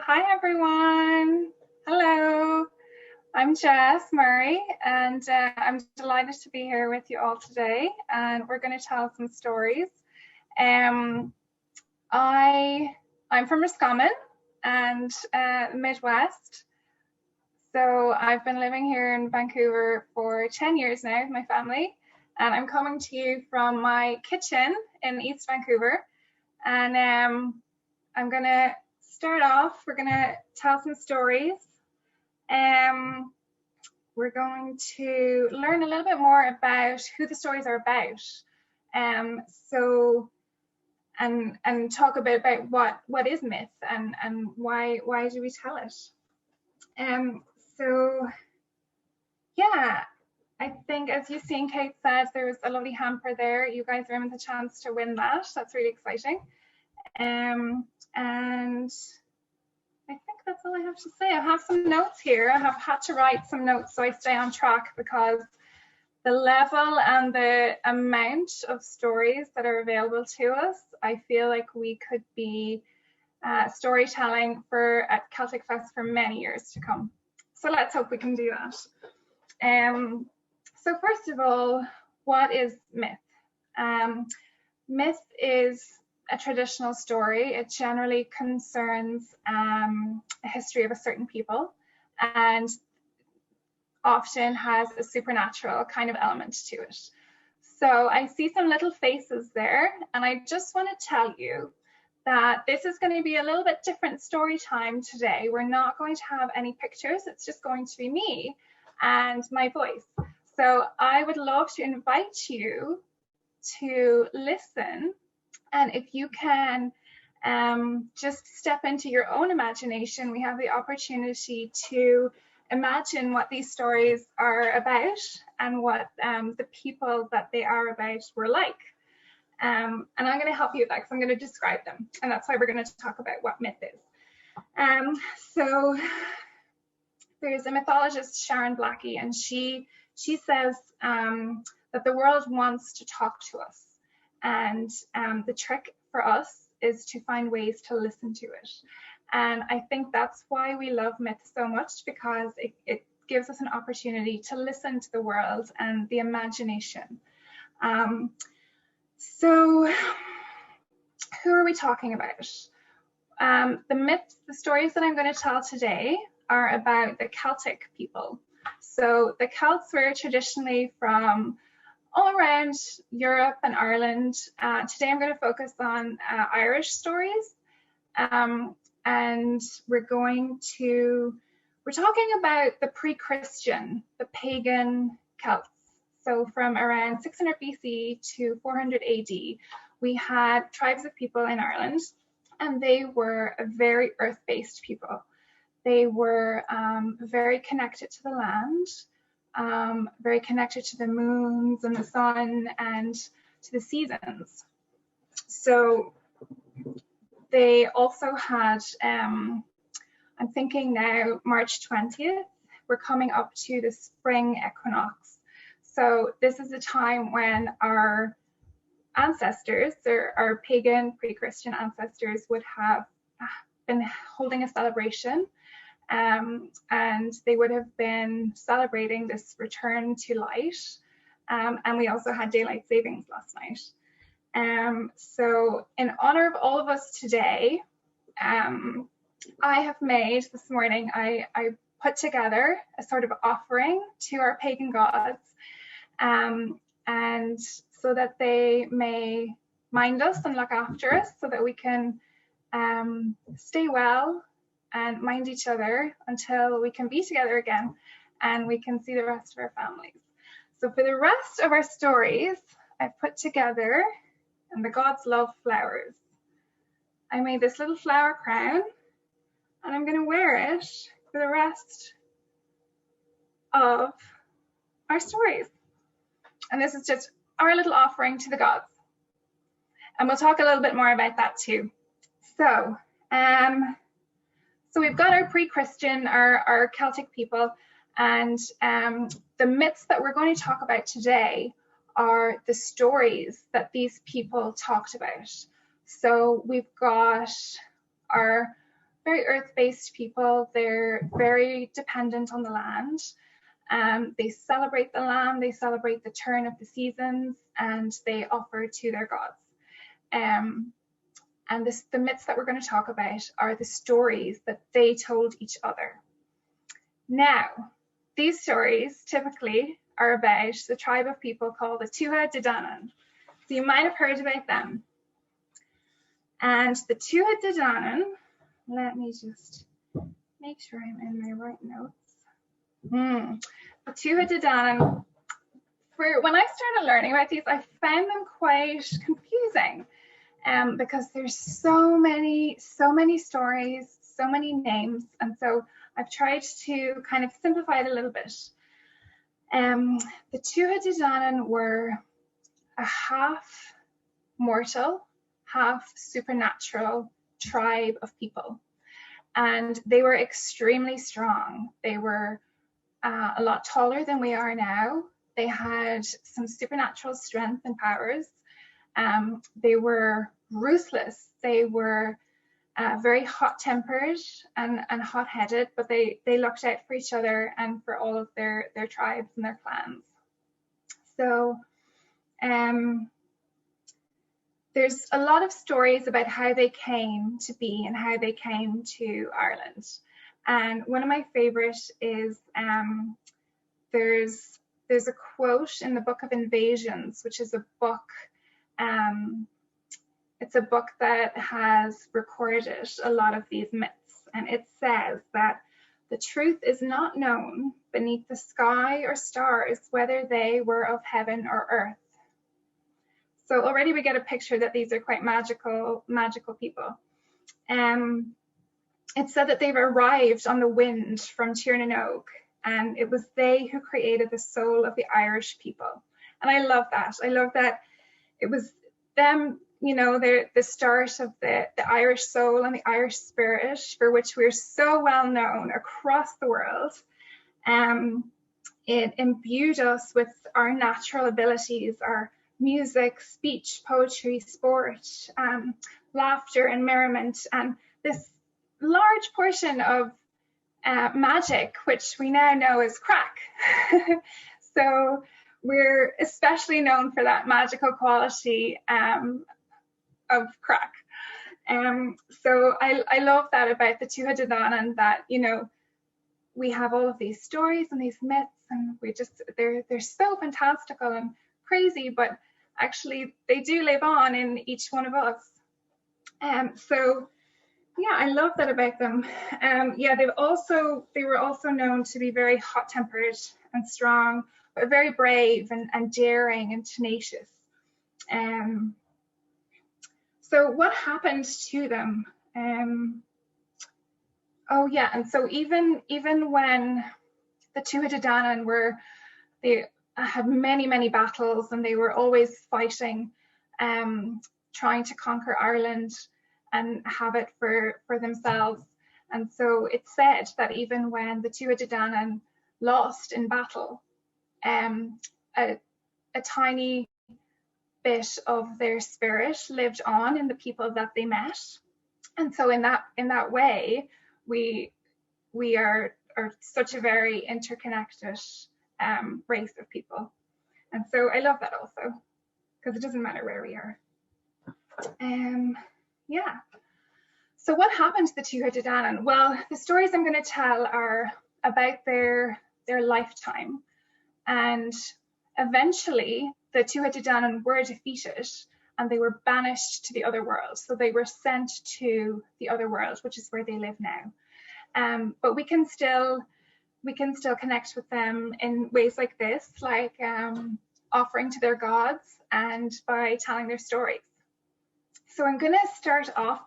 Hi everyone. Hello. I'm Jess Murray, and I'm delighted to be here with you all today. And we're going to tell some stories. I'm from Roscommon and Midwest. So I've been living here in Vancouver for 10 years now with my family, and I'm coming to you from my kitchen in East Vancouver. And I'm going to start off. We're going to tell some stories. We're going to learn a little bit more about who the stories are about. And talk a bit about what is myth and why do we tell it. So yeah, I think as you've seen, Kate said there was a lovely hamper there. You guys are in with a chance to win that. That's really exciting. And I think that's all I have to say. I have some notes here. I have had to write some notes so I stay on track, because the level and the amount of stories that are available to us, I feel like we could be storytelling at Celtic Fest for many years to come. So let's hope we can do that. So first of all, what is myth? Myth is a traditional story. It generally concerns a history of a certain people and often has a supernatural kind of element to it. So I see some little faces there, and I just want to tell you that this is going to be a little bit different story time today. We're not going to have any pictures. It's just going to be me and my voice. So I would love to invite you to listen. And if you can just step into your own imagination, we have the opportunity to imagine what these stories are about and what the people that they are about were like. And I'm going to help you with that because I'm going to describe them. And that's why we're going to talk about what myth is. So there's a mythologist, Sharon Blackie, and she says that the world wants to talk to us. And the trick for us is to find ways to listen to it. And I think that's why we love myth so much, because it gives us an opportunity to listen to the world and the imagination. So who are we talking about? The myths, the stories that I'm going to tell today are about the Celtic people. So the Celts were traditionally from all around Europe and Ireland. Today I'm going to focus on Irish stories, and we're talking about the pre-Christian, the pagan Celts. So from around 600 BC to 400 AD, we had tribes of people in Ireland, and they were a very earth-based people. They were very connected to the land, very connected to the moons and the sun and to the seasons. So they also had, I'm thinking now, March 20th, we're coming up to the spring equinox. So this is a time when our ancestors, our pagan pre-Christian ancestors, would have been holding a celebration. And they would have been celebrating this return to light. And we also had daylight savings last night. So in honor of all of us today, I have made this morning, I put together a sort of offering to our pagan gods, and so that they may mind us and look after us, so that we can stay well and mind each other until we can be together again and we can see the rest of our families. So for the rest of our stories, I've put together, and the gods love flowers. I made this little flower crown, and I'm going to wear it for the rest of our stories. And this is just our little offering to the gods. And we'll talk a little bit more about that too. So we've got our pre-Christian, our Celtic people, and the myths that we're going to talk about today are the stories that these people talked about. So we've got our very earth-based people. They're very dependent on the land. They celebrate the land, they celebrate the turn of the seasons, and they offer to their gods. And the myths that we're going to talk about are the stories that they told each other. Now, these stories typically are about the tribe of people called the Tuatha De Danann. So you might have heard about them. And the Tuatha De Danann, let me just make sure I'm in my right notes. The Tuatha De Danann, when I started learning about these, I found them quite confusing because there's so many stories, so many names, and so I've tried to kind of simplify it a little bit. The Tuatha De Danann were a half mortal, half supernatural tribe of people, and they were extremely strong. They were a lot taller than we are now. They had some supernatural strength and powers. They were ruthless. They were very hot-tempered and hot-headed, but they looked out for each other and for all of their tribes and their clans. So there's a lot of stories about how they came to be and how they came to Ireland. And one of my favorite is there's a quote in the Book of Invasions, which is a book. It's a book that has recorded a lot of these myths, and it says that the truth is not known beneath the sky or stars, whether they were of heaven or earth. So already we get a picture that these are quite magical people. It said that they've arrived on the wind from Tirnanog, and it was they who created the soul of the Irish people. And I love that. I love that it was them, you know, they're the start of the Irish soul and the Irish spirit, for which we're so well known across the world. It imbued us with our natural abilities, our music, speech, poetry, sport, laughter and merriment, and this large portion of magic, which we now know is crack. So we're especially known for that magical quality of crack. So I love that about the Tuatha De Danann, that, you know, we have all of these stories and these myths, and they're so fantastical and crazy, but actually they do live on in each one of us. So yeah, I love that about them. Yeah, they were also known to be very hot-tempered and strong, but very brave and daring and tenacious. So what happened to them? Oh yeah, and so even when the Tuatha De Danann they had many battles, and they were always fighting, trying to conquer Ireland and have it for themselves. And so it's said that even when the Tuatha De Danann lost in battle, a tiny bit of their spirit lived on in the people that they met. And so in that way, we are such a very interconnected race of people. And so I love that also, because it doesn't matter where we are. Yeah. So what happened to the Tuatha De Danann? Well, the stories I'm going to tell are about their lifetime, and eventually the Tuatha De Danann were defeated and they were banished to the other world. So they were sent to the other world, which is where they live now. But we can still connect with them in ways like this, like offering to their gods and by telling their stories. So I'm going to start off.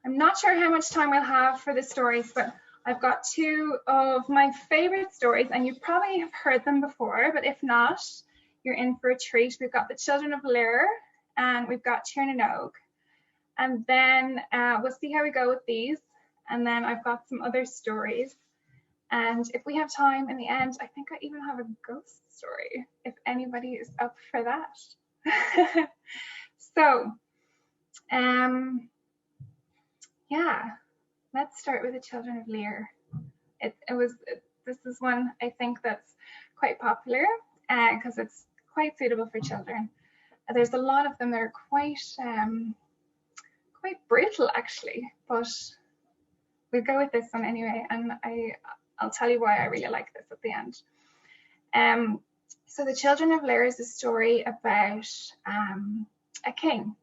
I'm not sure how much time we'll have for the stories, but I've got two of my favorite stories, and you probably have heard them before, but if not, you're in for a treat. We've got the Children of Lear, and we've got Tirnanog. And then we'll see how we go with these. And then I've got some other stories. And if we have time in the end, I think I even have a ghost story, if anybody is up for that. So, yeah, let's start with the Children of Lear. This is one I think that's quite popular because it's quite suitable for children. There's a lot of them that are quite brutal actually, but we'll go with this one anyway, and I'll tell you why I really like this at the end. So the Children of Lear is a story about a king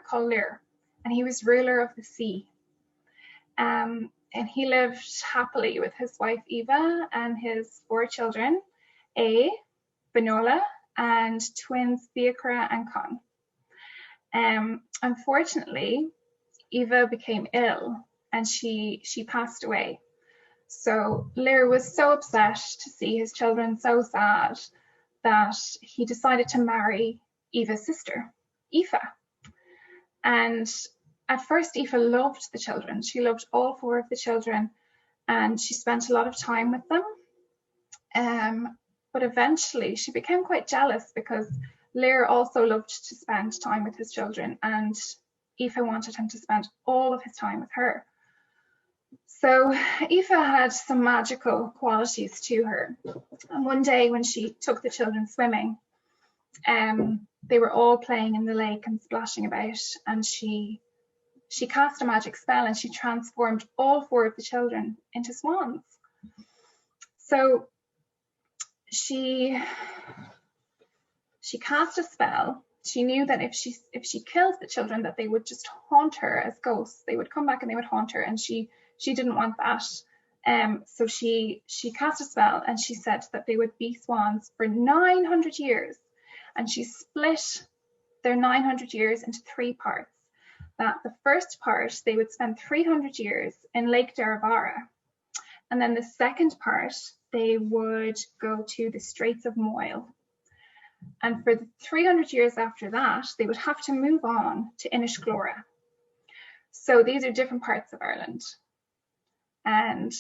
called Lear, and he was ruler of the sea. And he lived happily with his wife Eva and his 4 children, Benola, and twins Beocra and Con. Unfortunately, Eva became ill and she passed away. So Lear was so upset to see his children so sad that he decided to marry Eva's sister, Aoife. And at first, Aoife loved the children. She loved all 4 of the children, and she spent a lot of time with them. But eventually, she became quite jealous because Lear also loved to spend time with his children, and Aoife wanted him to spend all of his time with her. So Aoife had some magical qualities to her. And one day when she took the children swimming, they were all playing in the lake and splashing about, and she cast a magic spell and she transformed all 4 of the children into swans. So she cast a spell. She knew that if she killed the children, that they would just haunt her as ghosts. They would come back and they would haunt her, and she didn't want that. So she cast a spell and she said that they would be swans for 900 years. And she split their 900 years into 3 parts. That the first part, they would spend 300 years in Lake Derivara. And then the second part, they would go to the Straits of Moyle. And for the 300 years after that, they would have to move on to Inishglora. So these are different parts of Ireland. And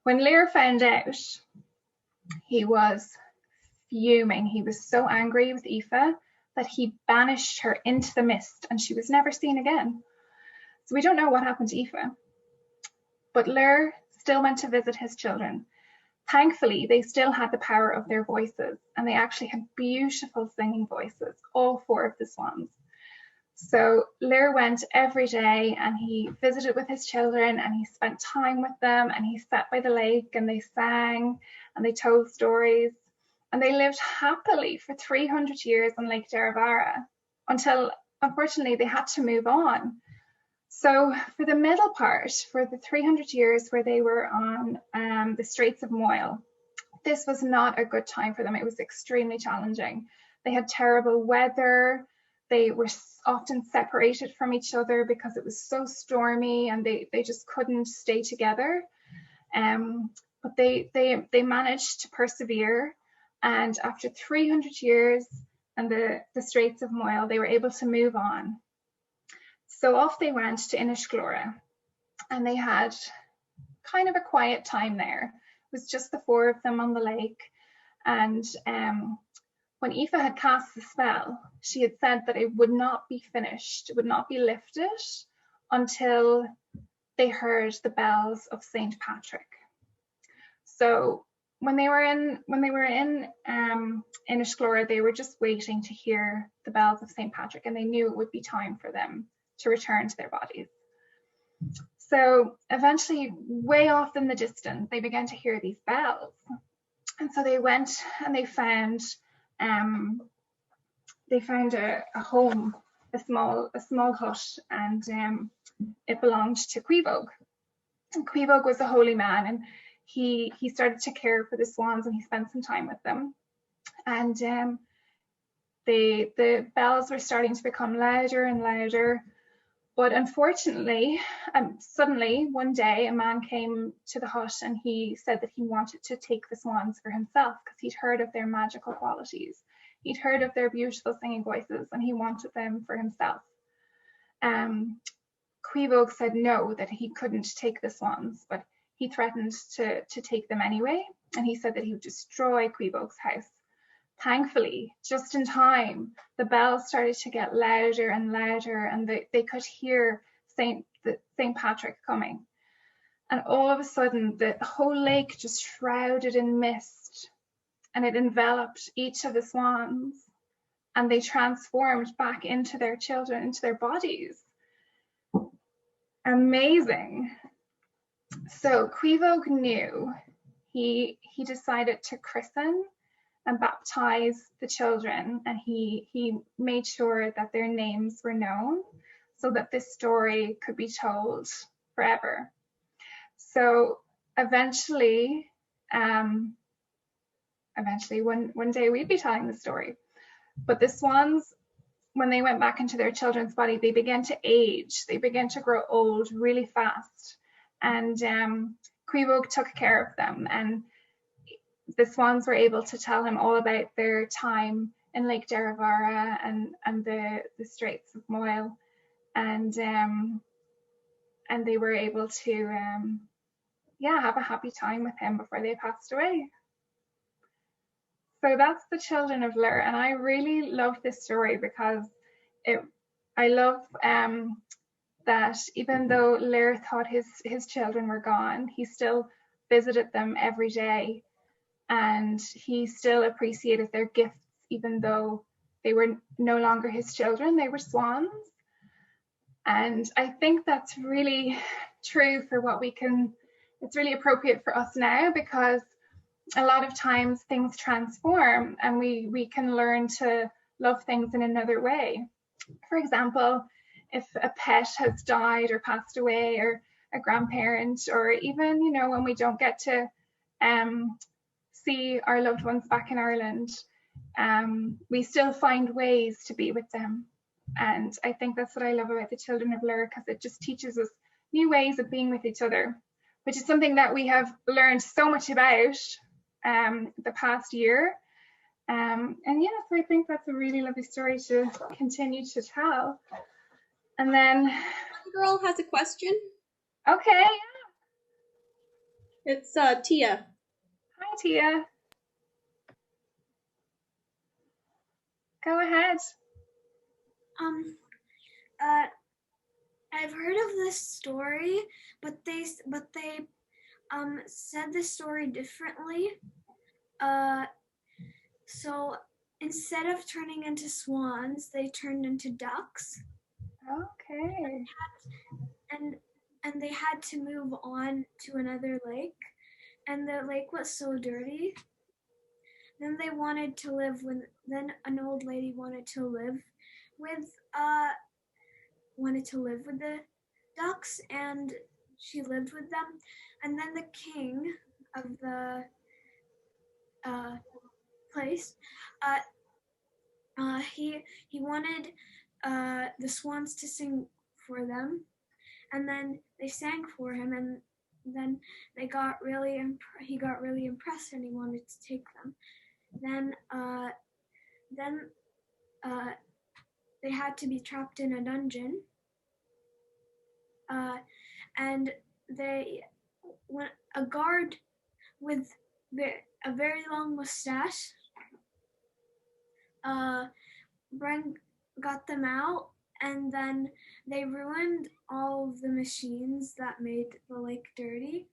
when Lear found out, he was fuming. He was so angry with Aoife that he banished her into the mist, and she was never seen again. So we don't know what happened to Aoife. But Lear still went to visit his children. Thankfully, they still had the power of their voices, and they actually had beautiful singing voices, all 4 of the swans. So Lear went every day and he visited with his children and he spent time with them, and he sat by the lake and they sang and they told stories, and they lived happily for 300 years on Lake Derivara until, unfortunately, they had to move on. So for the middle part, for the 300 years where they were on the Straits of Moyle, this was not a good time for them. It was extremely challenging. They had terrible weather. They were often separated from each other because it was so stormy, and they just couldn't stay together. But they managed to persevere, and after 300 years and the Straits of Moyle, they were able to move on. So off they went to Inishglora, and they had kind of a quiet time there. It was just the 4 of them on the lake. And when Aoife had cast the spell, she had said that it would not be finished, it would not be lifted until they heard the bells of St. Patrick. So when they were in Inishglora, they were just waiting to hear the bells of St. Patrick, and they knew it would be time for them to return to their bodies. So eventually, way off in the distance, they began to hear these bells. And so they went and they found a home, a small hut, and it belonged to Cuivogue. And Cuivogue was a holy man, and he started to care for the swans, and he spent some time with them. And the bells were starting to become louder and louder. But unfortunately, suddenly one day a man came to the hut and he said that he wanted to take the swans for himself because he'd heard of their magical qualities. He'd heard of their beautiful singing voices and he wanted them for himself. Cuivogue said no, that he couldn't take the swans, but he threatened to take them anyway, and he said that he would destroy Cuivogue's house. Thankfully, just in time, the bells started to get louder and louder, and they could hear Saint Patrick coming. And all of a sudden, the whole lake just shrouded in mist, and it enveloped each of the swans, and they transformed back into their children, into their bodies. Amazing. So Cuiveog knew. He decided to christen and baptize the children, and he made sure that their names were known so that this story could be told forever. So eventually one day we'd be telling the story. But the swans, when they went back into their children's body, they began to age. They began to grow old really fast. And Cuiveog took care of them. And the swans were able to tell him all about their time in Lake Derivara and the Straits of Moyle. And they were able to have a happy time with him before they passed away. So that's the Children of Lear, and I really love this story because I love that even though Lear thought his children were gone, he still visited them every day, and he still appreciated their gifts even though they were no longer his children, they were swans. And I think that's really true for what we can, it's really appropriate for us now, because a lot of times things transform and we can learn to love things in another way. For example, if a pet has died or passed away, or a grandparent, or even, when we don't get to see our loved ones back in Ireland, we still find ways to be with them. And I think that's what I love about the Children of Lear, because it just teaches us new ways of being with each other, which is something that we have learned so much about the past year. And yes, I think that's a really lovely story to continue to tell. And then one girl has a question. Okay. It's Tia. Hi, Tia. Go ahead. I've heard of this story, but they said the story differently. So instead of turning into swans, they turned into ducks. Okay. And they had to move on to another lake, and the lake was so dirty. Then they wanted to live with. Then an old lady wanted to live with the ducks, and she lived with them. And then the king of the place, he wanted the swans to sing for them, and then they sang for him, and then he got really impressed, and he wanted to take them. Then they had to be trapped in a dungeon, and a guard with a very long mustache got them out, and then they ruined all of the machines that made the lake dirty,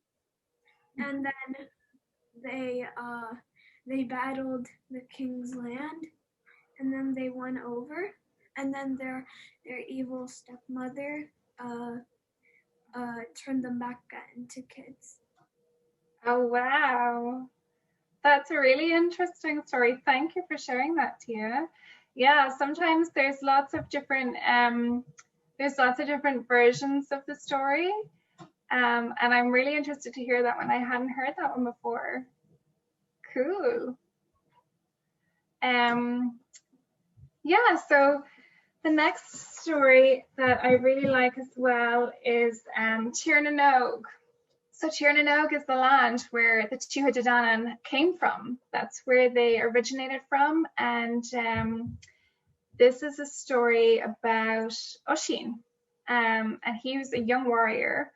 and then they battled the king's land, and then they won over, and then their evil stepmother turned them back into kids. Oh, wow. That's a really interesting story. Thank you for sharing that, Tia. Yeah, sometimes there's lots of different versions of the story. And I'm really interested to hear that one. I hadn't heard that one before. Cool. Yeah, so the next story that I really like as well is Tirnanog. So Tirnanog is the land where the Tuatha De Danann came from. That's where they originated from. And this is a story about Oisin. And he was a young warrior.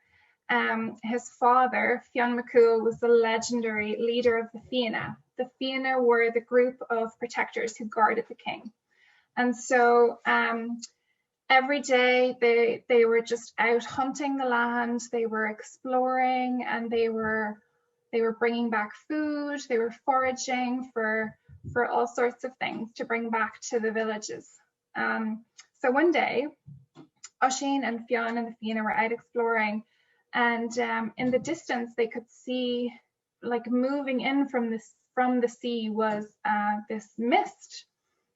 His father, Fionn McCool, was the legendary leader of the Fianna. The Fianna were the group of protectors who guarded the king. And so every day they were just out hunting the land, they were exploring, and they were bringing back food, they were foraging for all sorts of things to bring back to the villages. So one day, Oisin and Fionn and the Fianna were out exploring, and in the distance they could see, like, moving in from the sea was this mist,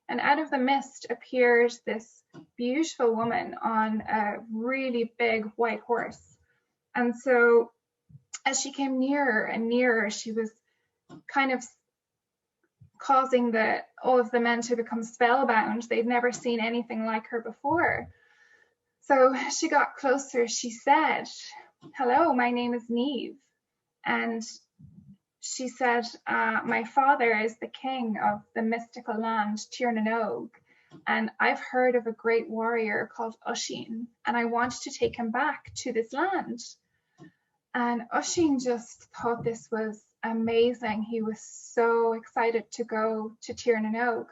and out of the mist appeared this beautiful woman on a really big white horse. And so as she came nearer and nearer, she was kind of causing all of the men to become spellbound. They'd never seen anything like her before. So she got closer. She said, "Hello, my name is Neve." And she said, "My father is the king of the mystical land, Tirnanog, and I've heard of a great warrior called Oisin, and I want to take him back to this land." And Oisin just thought this was amazing. He was so excited to go to Tirnanog,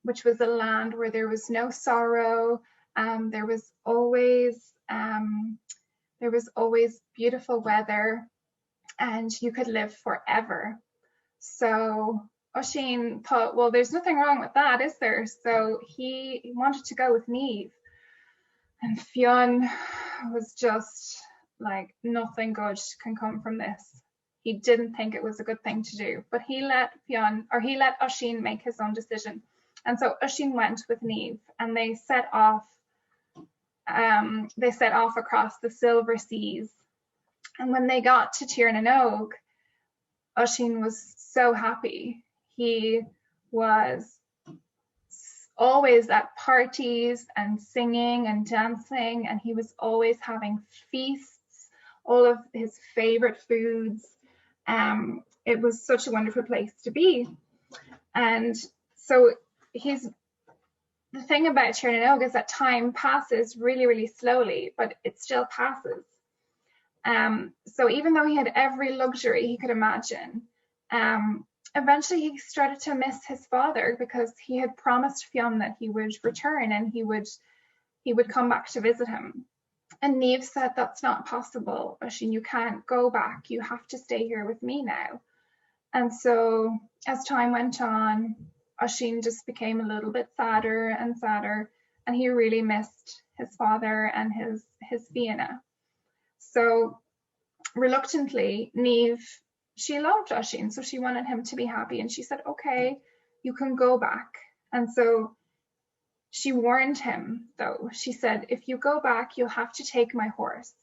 which was a land where there was no sorrow. There was always beautiful weather, and you could live forever. So Oisin thought, well, there's nothing wrong with that, is there? So he wanted to go with Neve. And Fionn was just like, nothing good can come from this. He didn't think it was a good thing to do, but he let Oisin make his own decision. And so Oisin went with Neve, and they set off across the silver seas. And when they got to Tirnanog, Oisin was so happy. He was always at parties and singing and dancing, and he was always having feasts, all of his favorite foods. It was such a wonderful place to be. And so the thing about Tirnanog is that time passes really, really slowly, but it still passes. So even though he had every luxury he could imagine, eventually he started to miss his father, because he had promised Fionn that he would return and he would come back to visit him. And Neve said, "That's not possible, Oisin, you can't go back. You have to stay here with me now." And so as time went on, Oisin just became a little bit sadder and sadder, and he really missed his father and his Fianna. So reluctantly, Neve, she loved Oisin, so she wanted him to be happy, and she said, "Okay, you can go back." And so she warned him, though. She said, "If you go back, you'll have to take my horse.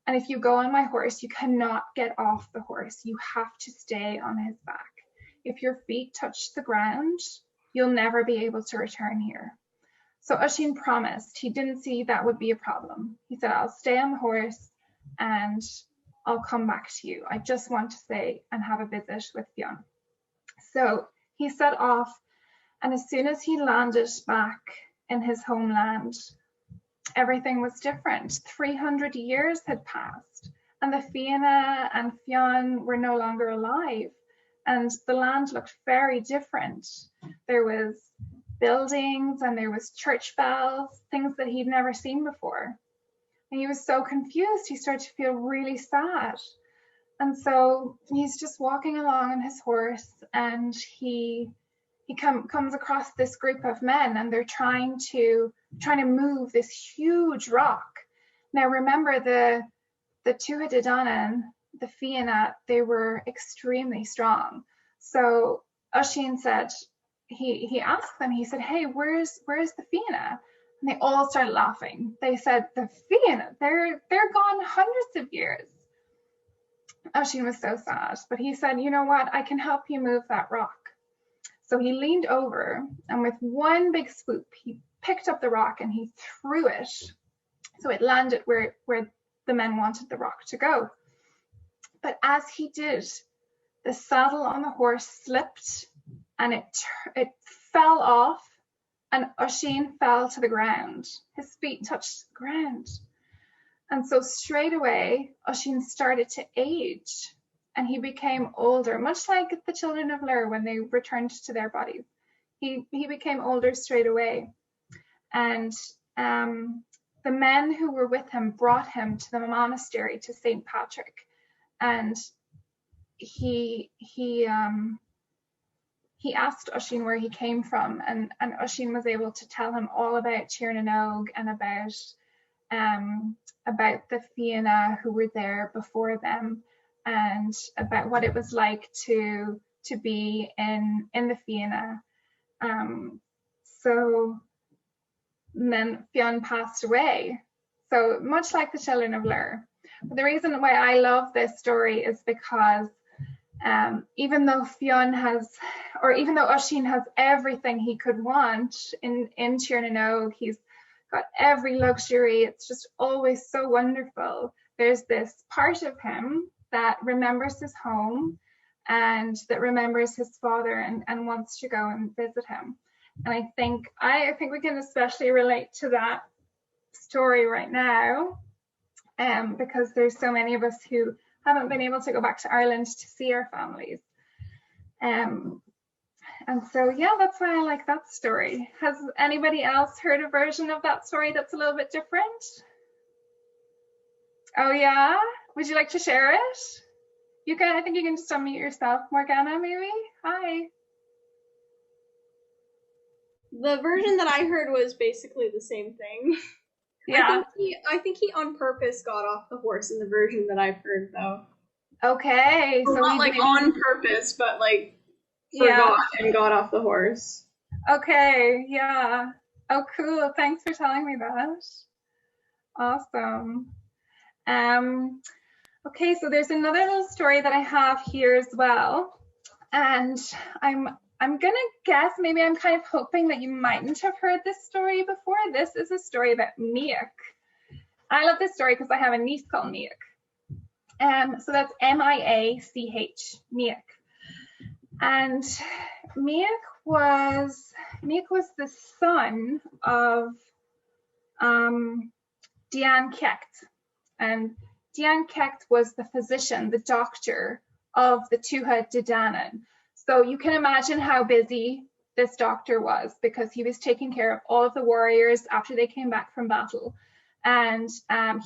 And if you go on my horse, you cannot get off the horse. You have to stay on his back. If your feet touch the ground, you'll never be able to return here." So Oisin promised. He didn't see that would be a problem. He said, "I'll stay on the horse and I'll come back to you. I just want to stay and have a visit with Fionn." So he set off, and as soon as he landed back in his homeland, everything was different. 300 years had passed, and the Fianna and Fionn were no longer alive, and the land looked very different. There was buildings and there was church bells, things that he'd never seen before. And he was so confused, he started to feel really sad. And so he's just walking along on his horse, and he comes across this group of men, and they're trying to move this huge rock. Now remember, the Tuatha the Fianna, they were extremely strong. So Oisin said, he asked them, he said, "Hey, where's the Fianna?" And they all started laughing. They said, "The Fianna, they're gone hundreds of years." Oisin was so sad, but he said, "You know what? I can help you move that rock." So he leaned over, and with one big swoop, he picked up the rock and he threw it. So it landed where the men wanted the rock to go. But as he did, the saddle on the horse slipped, and it fell off, and Oisin fell to the ground. His feet touched the ground. And so straight away, Oisin started to age, and he became older, much like the Children of Lear when they returned to their bodies. He became older straight away. And the men who were with him brought him to the monastery to St. Patrick, and he asked Oisin where he came from, and Oisin was able to tell him all about Children of Lear and about the Fianna who were there before them, and about what it was like to be in the Fianna. So then Fionn passed away. So much like the Children of Lear. But the reason why I love this story is because even though Fionn has, or even though Oisin has everything he could want in Children of Lear, he's got every luxury, it's just always so wonderful. There's this part of him that remembers his home and that remembers his father and wants to go and visit him. And I think we can especially relate to that story right now, because there's so many of us who haven't been able to go back to Ireland to see our families. And so, yeah, that's why I like that story. Has anybody else heard a version of that story that's a little bit different? Oh, yeah? Would you like to share it? You can, I think you can just unmute yourself, Morgana, maybe? Hi. The version that I heard was basically the same thing. Yeah. I think he on purpose got off the horse in the version that I've heard, though. Okay. So not like on purpose, but like forgot and got off the horse. Okay, yeah. Oh, cool. Thanks for telling me that. Awesome. Okay, so there's another little story that I have here as well. And I'm gonna guess, maybe I'm kind of hoping that you mightn't have heard this story before. This is a story about Miach. I love this story because I have a niece called Miach. So that's M-I-A-C-H, Miach. And Miach was the son of Dian Cecht. And Dian Cecht was the physician, the doctor of the Tuatha De Danann. So you can imagine how busy this doctor was, because he was taking care of all of the warriors after they came back from battle. And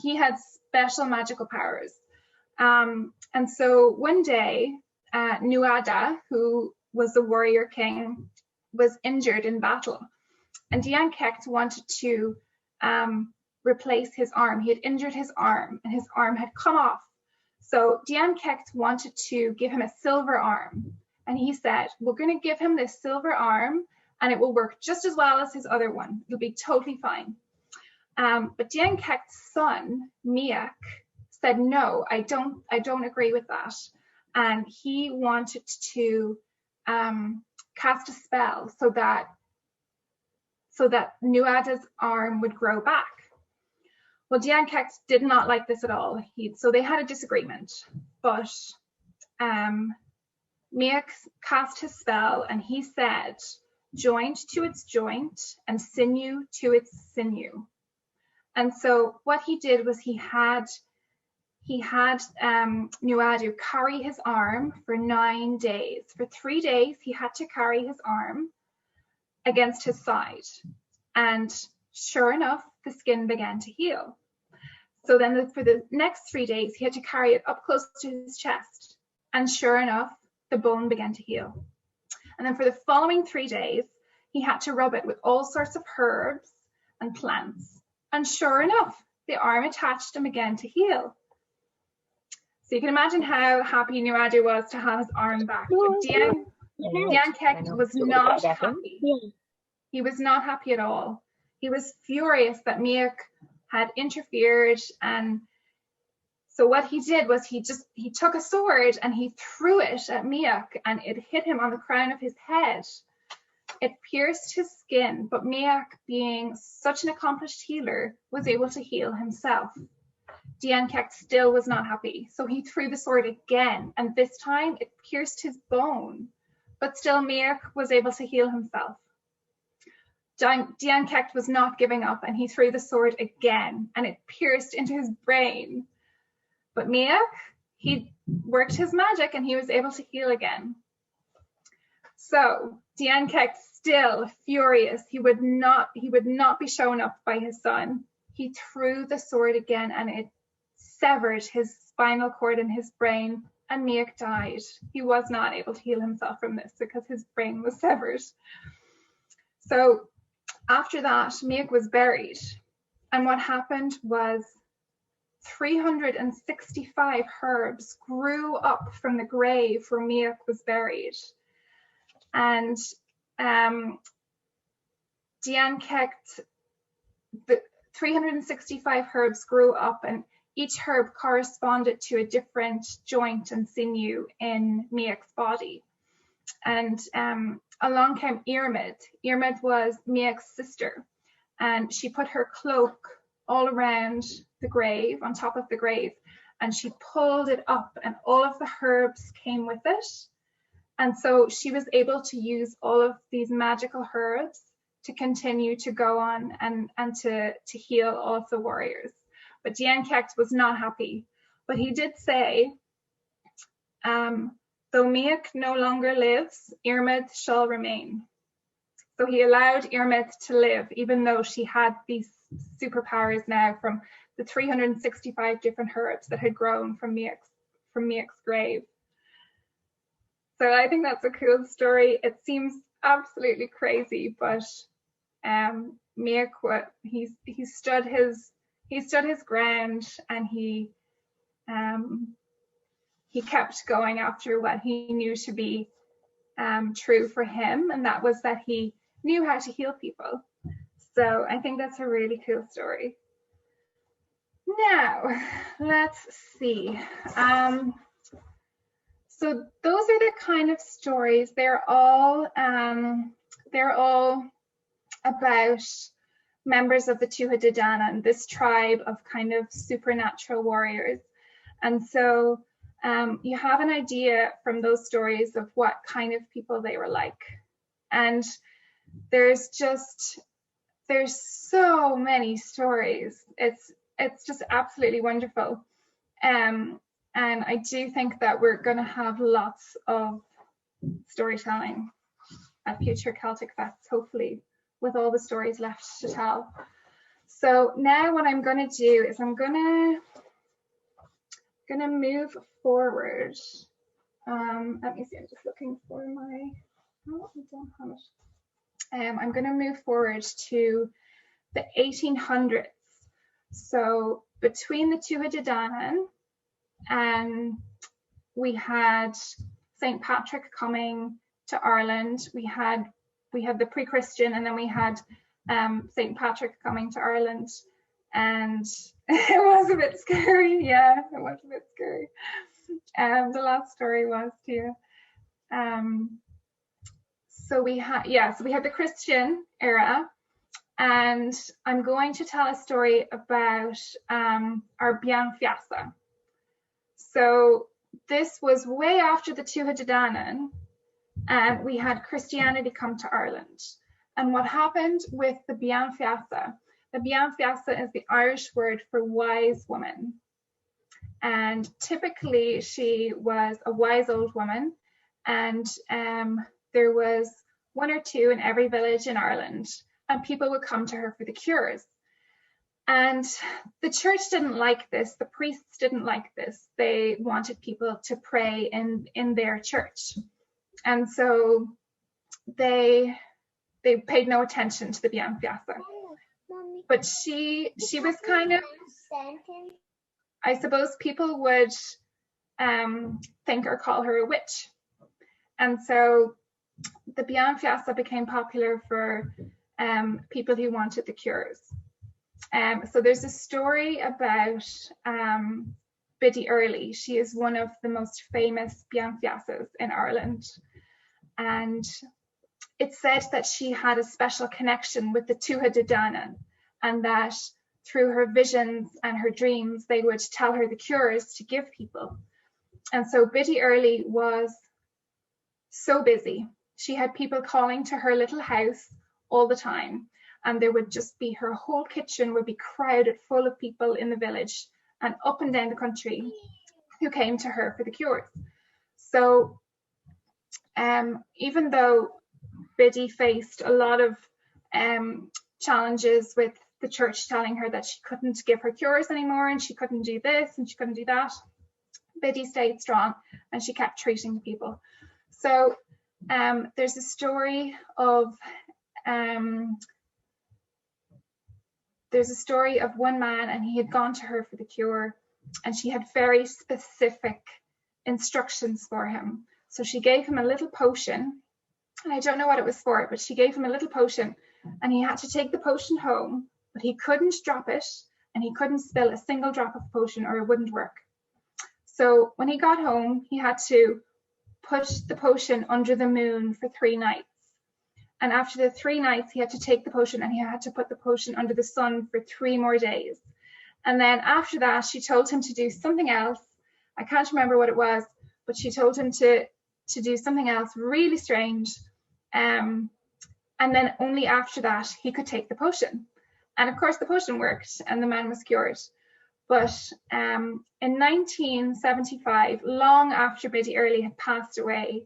he had special magical powers. And so one day, Nuada, who was the warrior king, was injured in battle. And Dian Cecht wanted to replace his arm. He had injured his arm, and his arm had come off. So Dian Cecht wanted to give him a silver arm. And he said, we're going to give him this silver arm, and it will work just as well as his other one. It'll be totally fine. But Dian Cecht's son, Miach, said, no, I don't agree with that. And he wanted to cast a spell so that Nuada's arm would grow back. Well, Dian Cecht did not like this at all. So they had a disagreement. But Miach cast his spell, and he said, joint to its joint and sinew to its sinew. And so what he did was he had Nuadu carry his arm for 9 days. For 3 days, he had to carry his arm against his side. And sure enough, the skin began to heal. So then for the next 3 days, he had to carry it up close to his chest. And sure enough, the bone began to heal. And then for the following 3 days, he had to rub it with all sorts of herbs and plants. And sure enough, the arm attached and began to heal. So you can imagine how happy Nuadu was to have his arm back. But Dian Cecht was not happy. He was not happy at all. He was furious that Miach had interfered, and so what he did was he took a sword and he threw it at Miach, and it hit him on the crown of his head. It pierced his skin, but Miach, being such an accomplished healer, was able to heal himself. Dian Cecht still was not happy, so he threw the sword again, and this time it pierced his bone, but still Miach was able to heal himself. Dian Cecht was not giving up, and he threw the sword again, and it pierced into his brain. But Miach, he worked his magic, and he was able to heal again. So Dian Cecht still furious, he would not be shown up by his son. He threw the sword again, and it severed his spinal cord in his brain, and Miach died. He was not able to heal himself from this because his brain was severed. So after that, Miach was buried. And what happened was 365 herbs grew up from the grave where Miach was buried. And Dian Cecht, the 365 herbs grew up, and each herb corresponded to a different joint and sinew in Miach's body. And along came Iarmid. Iarmid was Miach's sister, and she put her cloak all around the grave, on top of the grave, and she pulled it up, and all of the herbs came with it. And so she was able to use all of these magical herbs to continue to go on and to heal all of the warriors. But Dian Cecht was not happy. But he did say, though Miach no longer lives, Iarmid shall remain. So he allowed Iarmid to live, even though she had these superpowers now from the 365 different herbs that had grown from Miach's grave. So I think that's a cool story. It seems absolutely crazy, but Miach, he stood his ground, and he kept going after what he knew to be true for him, and that was that he knew how to heal people. So I think that's a really cool story. Now, let's see. So those are the kind of stories. They're all about members of the Tuatha De Danann, this tribe of kind of supernatural warriors. And so you have an idea from those stories of what kind of people they were like. And there's so many stories. It's just absolutely wonderful. And I do think that we're going to have lots of storytelling at future Celtic Fests, hopefully, with all the stories left to tell. So now what I'm going to do is I'm going to move forward. Let me see, I'm just looking for my, oh, I don't have it. I'm going to move forward to the 1800s. So between the Tuatha De Danann, we had St. Patrick coming to Ireland. We had the pre-Christian, and then we had St. Patrick coming to Ireland, and it was a bit scary. Yeah, it was a bit scary. The last story was too. So we had the Christian era, and I'm going to tell a story about our Bian Fiasa. So this was way after the Tuatha De Danann, and we had Christianity come to Ireland. And what happened with the Bian Fiasa? The Bian Fiasa is the Irish word for wise woman. And typically she was a wise old woman, and there was one or two in every village in Ireland, and people would come to her for the cures. And the church didn't like this, the priests didn't like this. They wanted people to pray in their church. And so they paid no attention to the Bian Fiasa. But she was kind of, I suppose people would think or call her a witch. And so the Bian Fiasa became popular for people who wanted the cures. So there's a story about Biddy Early. She is one of the most famous Bian Fiasas in Ireland. And it's said that she had a special connection with the Tuatha De Danann, and that through her visions and her dreams, they would tell her the cures to give people. And so Biddy Early was so busy. She had people calling to her little house all the time. And there would just be, her whole kitchen would be crowded full of people in the village and up and down the country who came to her for the cures. So even though Biddy faced a lot of challenges with the church telling her that she couldn't give her cures anymore, and she couldn't do this and she couldn't do that. Biddy stayed strong and she kept treating the people. So there's a story of one man, and he had gone to her for the cure, and she had very specific instructions for him. So she gave him a little potion, and I don't know what it was for, but she gave him a little potion, and he had to take the potion home, but he couldn't drop it, and he couldn't spill a single drop of potion or it wouldn't work. So when he got home, he had to put the potion under the moon for 3 nights. And after the 3 nights, he had to take the potion and he had to put the potion under the sun for 3 more days. And then after that, she told him to do something else. I can't remember what it was, but she told him to do something else really strange. And then only after that, he could take the potion. And of course, the potion worked and the man was cured. But in 1975, long after Biddy Early had passed away,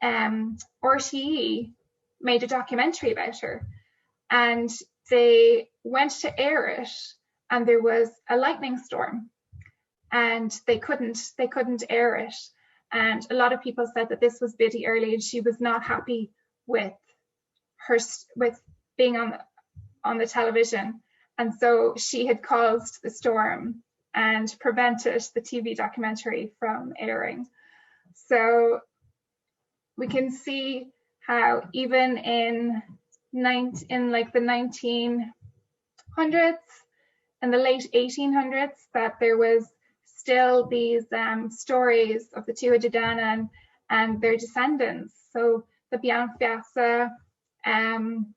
RTE made a documentary about her, and they went to air it, and there was a lightning storm, and they couldn't air it. And a lot of people said that this was Biddy Early, and she was not happy with being on the television. And so she had caused the storm and prevented the TV documentary from airing. So we can see how even in like the 1900s and the late 1800s, that there was still these stories of the Tuatha Dé Danann and their descendants. So the Bianfiasa, and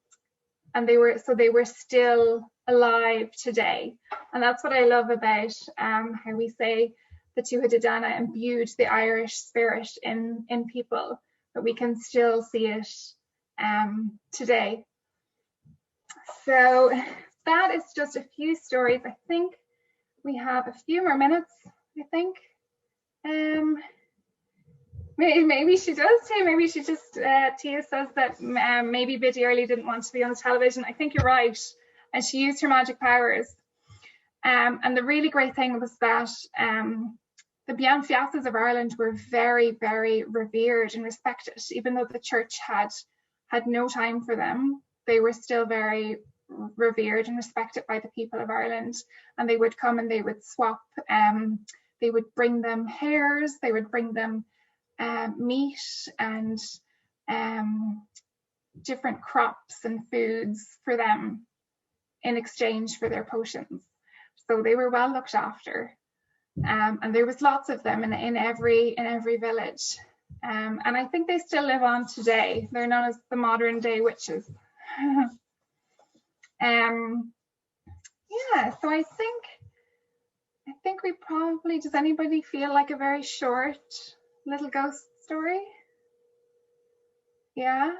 they were still alive today. And that's what I love about how we say the Tuatha Dé Danann imbued the Irish spirit in people, but we can still see it today. So that is just a few stories. I think we have a few more minutes, I think. Maybe she does too. Maybe she just, Tia says that maybe Biddy Early didn't want to be on the television. I think you're right. And she used her magic powers. And the really great thing was that the Bianfiasas of Ireland were very, very revered and respected. Even though the church had no time for them, they were still very revered and respected by the people of Ireland. And they would come and they would swap. They would bring them hares. They would bring them meat and different crops and foods for them in exchange for their potions. So they were well looked after, and there was lots of them in every village, and I think they still live on today. They're known as the modern day witches. Yeah, so I think we probably, does anybody feel like a very short little ghost story? Yeah,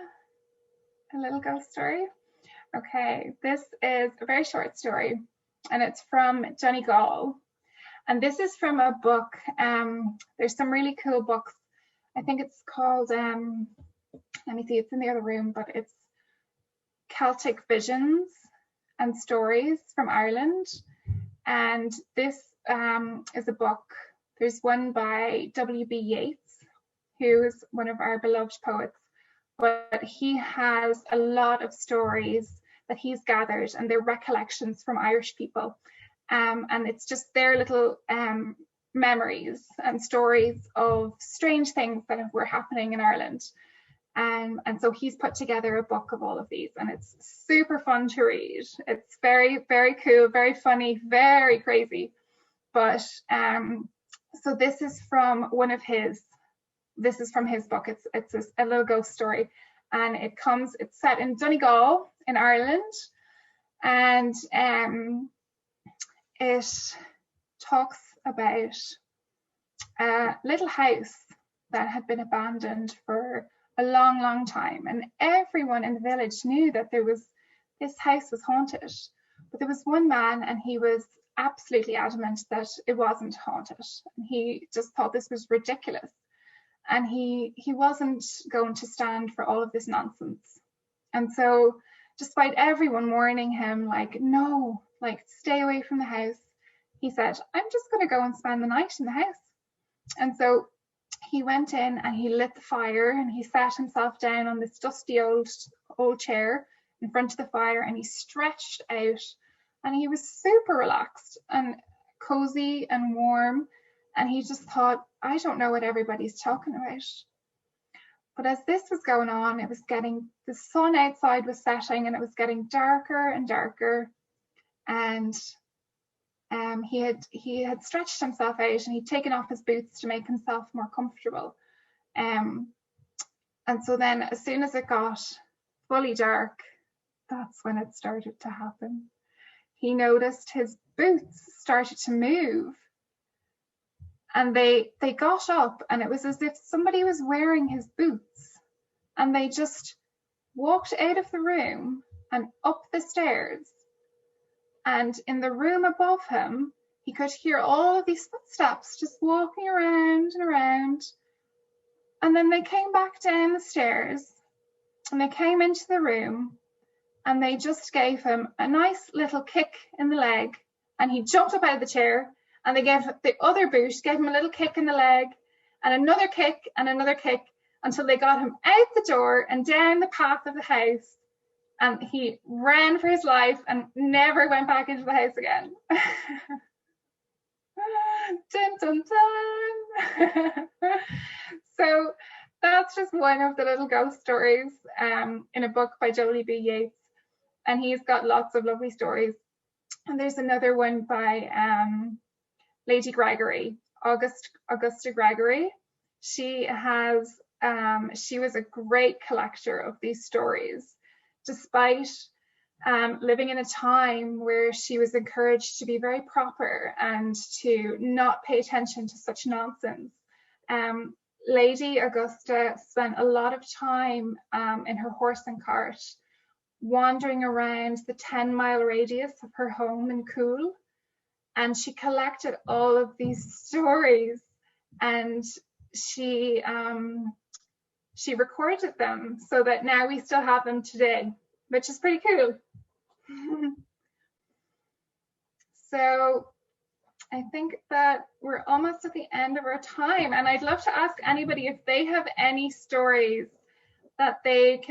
a little ghost story. Okay, this is a very short story, and it's from Donegal. And this is from a book. There's some really cool books. I think it's called, let me see, it's in the other room, but it's Celtic Visions and Stories from Ireland. And this is a book. There's one by W.B. Yeats, who is one of our beloved poets, but he has a lot of stories that he's gathered, and they're recollections from Irish people. And it's just their little memories and stories of strange things that were happening in Ireland. And so he's put together a book of all of these, and it's super fun to read. It's very, very cool, very funny, very crazy. But so this is from his book. It's a little ghost story, and it's set in Donegal in Ireland, and it talks about a little house that had been abandoned for a long, long time, and everyone in the village knew that this house was haunted. But there was one man, and he was absolutely adamant that it wasn't haunted. He just thought this was ridiculous, and he wasn't going to stand for all of this nonsense. And so despite everyone warning him, like, no, like, stay away from the house, he said, I'm just going to go and spend the night in the house. And so he went in and he lit the fire and he sat himself down on this dusty old chair in front of the fire, and he stretched out, and he was super relaxed and cozy and warm. And he just thought, I don't know what everybody's talking about. But as this was going on, it was getting, the sun outside was setting and it was getting darker and darker. And he had stretched himself out and he'd taken off his boots to make himself more comfortable. And so then as soon as it got fully dark, that's when it started to happen. He noticed his boots started to move, and they got up, and it was as if somebody was wearing his boots, and they just walked out of the room and up the stairs. And in the room above him, he could hear all of these footsteps just walking around and around. And then they came back down the stairs and they came into the room, and they just gave him a nice little kick in the leg, and he jumped up out of the chair, and they gave the other boot, gave him a little kick in the leg and another kick until they got him out the door and down the path of the house. And he ran for his life and never went back into the house again. Dun, dun, dun. So that's just one of the little ghost stories in a book by Jolie B. Yates. And he's got lots of lovely stories. And there's another one by Lady Gregory, Augusta Gregory. She was a great collector of these stories, despite living in a time where she was encouraged to be very proper and to not pay attention to such nonsense. Lady Augusta spent a lot of time in her horse and cart, wandering around the 10-mile radius of her home in Coole, and she collected all of these stories, and she recorded them so that now we still have them today, which is pretty cool. So I think that we're almost at the end of our time, and I'd love to ask anybody if they have any stories that they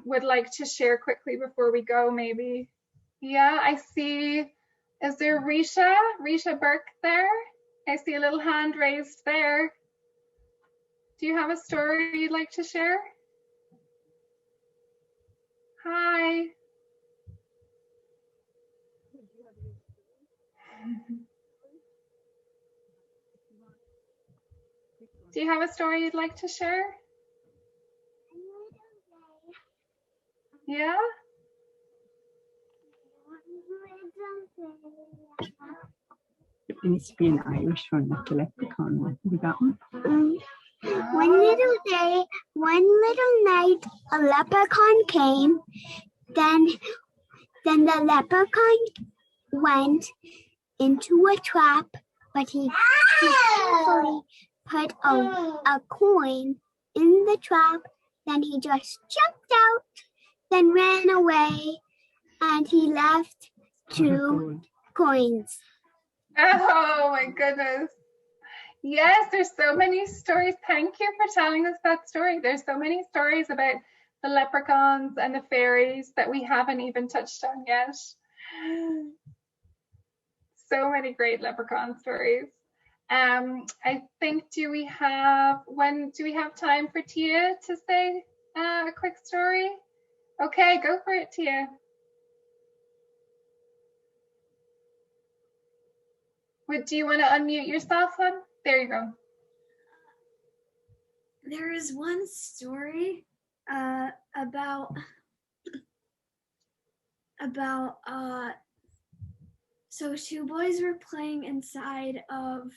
would like to share quickly before we go, maybe. Yeah, I see. Is there Risha Burke there? I see a little hand raised there. Do you have a story you'd like to share? Hi. Do you have a story you'd like to share? Yeah? It needs to be an Irish one, like the leprechaun one. Have you got one? One little night, a leprechaun came. Then the leprechaun went into a trap, but he carefully put a coin in the trap. Then he just jumped out, then ran away, and he left 2 coins. Oh my goodness. Yes, there's so many stories. Thank you for telling us that story. There's so many stories about the leprechauns and the fairies that we haven't even touched on yet. So many great leprechaun stories. I think, do we have time for Tia to say a quick story? Okay, go for it, Tia. Do you want to unmute yourself, hon? There you go. There is one story about so 2 boys were playing inside of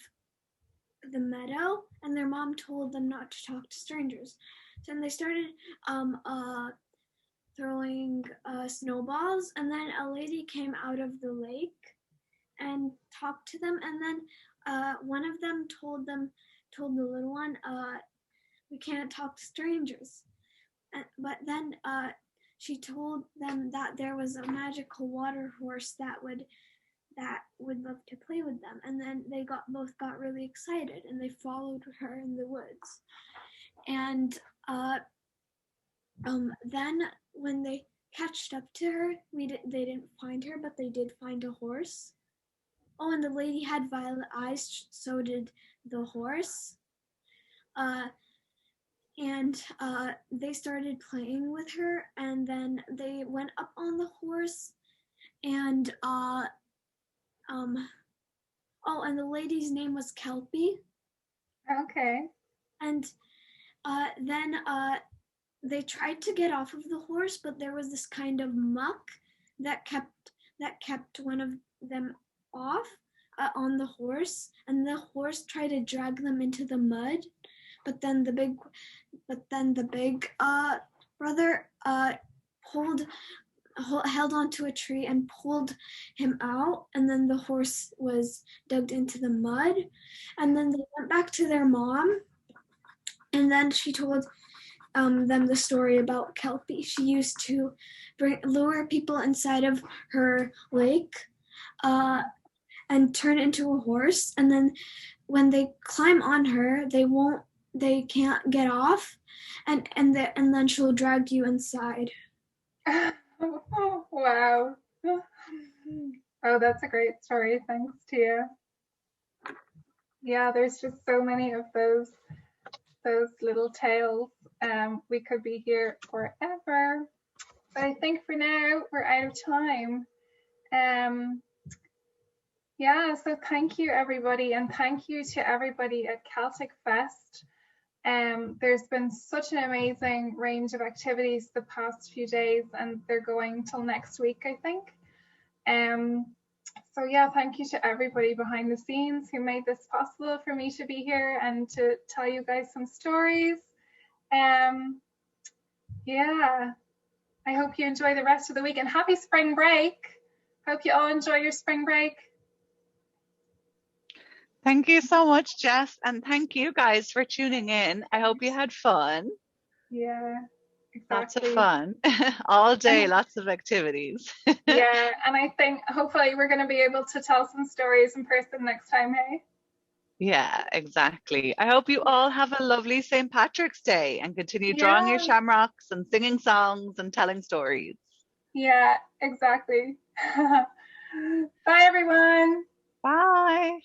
the meadow, and their mom told them not to talk to strangers. So then they started throwing snowballs, and then a lady came out of the lake and talked to them, and then one of them told the little one, we can't talk to strangers. But then she told them that there was a magical water horse that would love to play with them. And then they both got really excited, and they followed her in the woods. And then when they catched up to her, they didn't find her, but they did find a horse. Oh, and the lady had violet eyes, so did the horse. And they started playing with her, and then they went up on the horse, and and the lady's name was Kelpie. Okay. And then they tried to get off of the horse, but there was this kind of muck that kept one of them off on the horse, and the horse tried to drag them into the mud. But then the big brother held onto a tree and pulled him out, and then the horse was dug into the mud. And then they went back to their mom, and then she told them the story about Kelpie. She used to lure people inside of her lake and turn into a horse, and then when they climb on her, they can't get off, and then she'll drag you inside. Wow. Oh, that's a great story. Thanks, Tia. Yeah, there's just so many of those little tales. We could be here forever. But I think for now we're out of time. Yeah, so thank you everybody, and thank you to everybody at Celtic Fest. There's been such an amazing range of activities the past few days, and they're going till next week, I think. So yeah, thank you to everybody behind the scenes who made this possible for me to be here and to tell you guys some stories. Yeah, I hope you enjoy the rest of the week, and happy spring break. Hope you all enjoy your spring break. Thank you so much, Jess, and thank you guys for tuning in. I hope you had fun. Yeah, exactly. Lots of fun. All day, lots of activities. Yeah, and I think hopefully we're going to be able to tell some stories in person next time, hey? Yeah, exactly. I hope you all have a lovely St. Patrick's Day and continue drawing your shamrocks and singing songs and telling stories. Yeah, exactly. Bye, everyone. Bye.